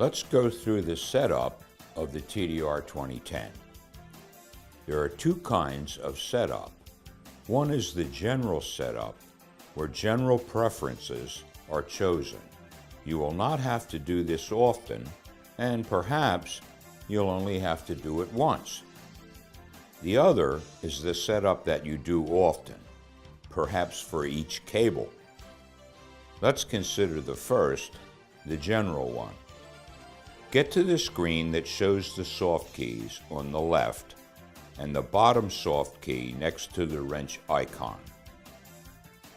Let's go through the setup of the TDR2010. There are two kinds of setup. One is the general setup, where general preferences are chosen. You will not have to do this often, and perhaps you'll only have to do it once. The other is the setup that you do often, perhaps for each cable. Let's consider the first, the general one. Get to the screen that shows the soft keys on the left and the bottom soft key next to the wrench icon.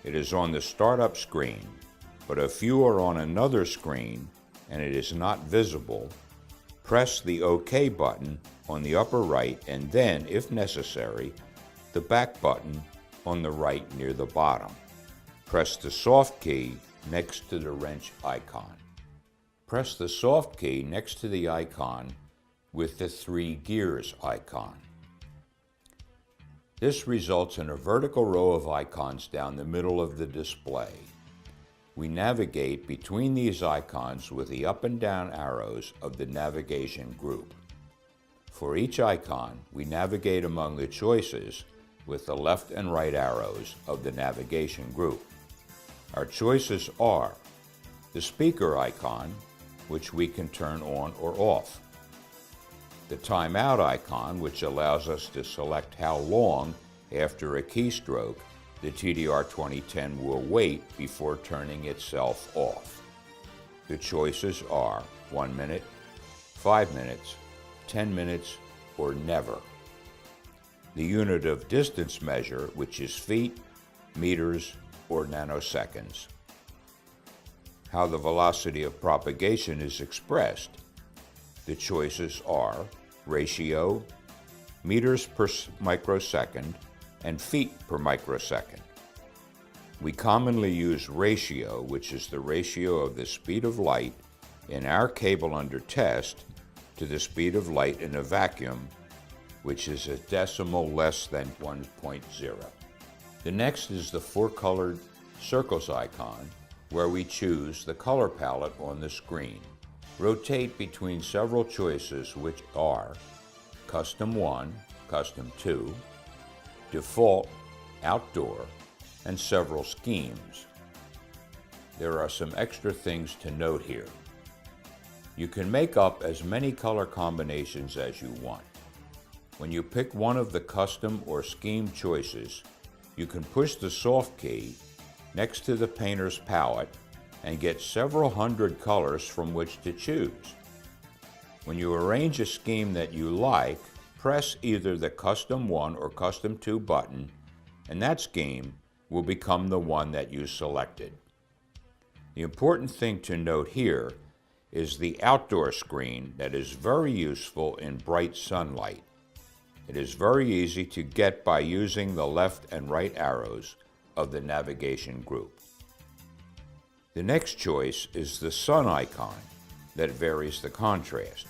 It is on the startup screen, but if you are on another screen and it is not visible, press the OK button on the upper right and then, if necessary, the back button on the right near the bottom. Press the soft key next to the wrench icon. Press the soft key next to the icon with the 3 gears icon. This results in a vertical row of icons down the middle of the display. We navigate between these icons with the up and down arrows of the navigation group. For each icon, we navigate among the choices with the left and right arrows of the navigation group. Our choices are the speaker icon, which we can turn on or off, the timeout icon, which allows us to select how long after a keystroke the TDR2010 will wait before turning itself off. The choices are 1 minute, 5 minutes, 10 minutes, or never. The unit of distance measure, which is feet, meters, or nanoseconds. How the velocity of propagation is expressed. The choices are ratio, meters per microsecond, and feet per microsecond. We commonly use ratio, which is the ratio of the speed of light in our cable under test to the speed of light in a vacuum, which is a decimal less than 1.0. The next is the 4-colored circles icon, where we choose the color palette on the screen. Rotate between several choices, which are Custom 1, Custom 2, Default, Outdoor, and several schemes. There are some extra things to note here. You can make up as many color combinations as you want. When you pick one of the custom or scheme choices, you can push the soft key next to the painter's palette and get several hundred colors from which to choose. When you arrange a scheme that you like, press either the Custom 1 or Custom 2 button, and that scheme will become the one that you selected. The important thing to note here is the outdoor screen that is very useful in bright sunlight. It is very easy to get by using the left and right arrows of the navigation group. The next choice is the sun icon that varies the contrast.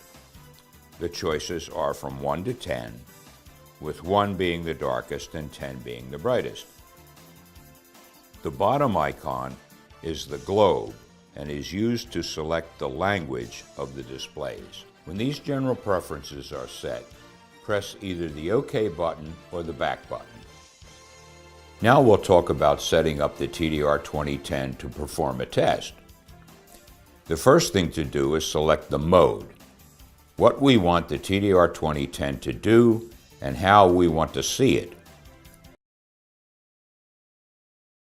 The choices are from 1 to 10, with 1 being the darkest and 10 being the brightest. The bottom icon is the globe and is used to select the language of the displays. When these general preferences are set, press either the OK button or the back button. Now we'll talk about setting up the TDR2010 to perform a test. The first thing to do is select the mode, what we want the TDR2010 to do and how we want to see it.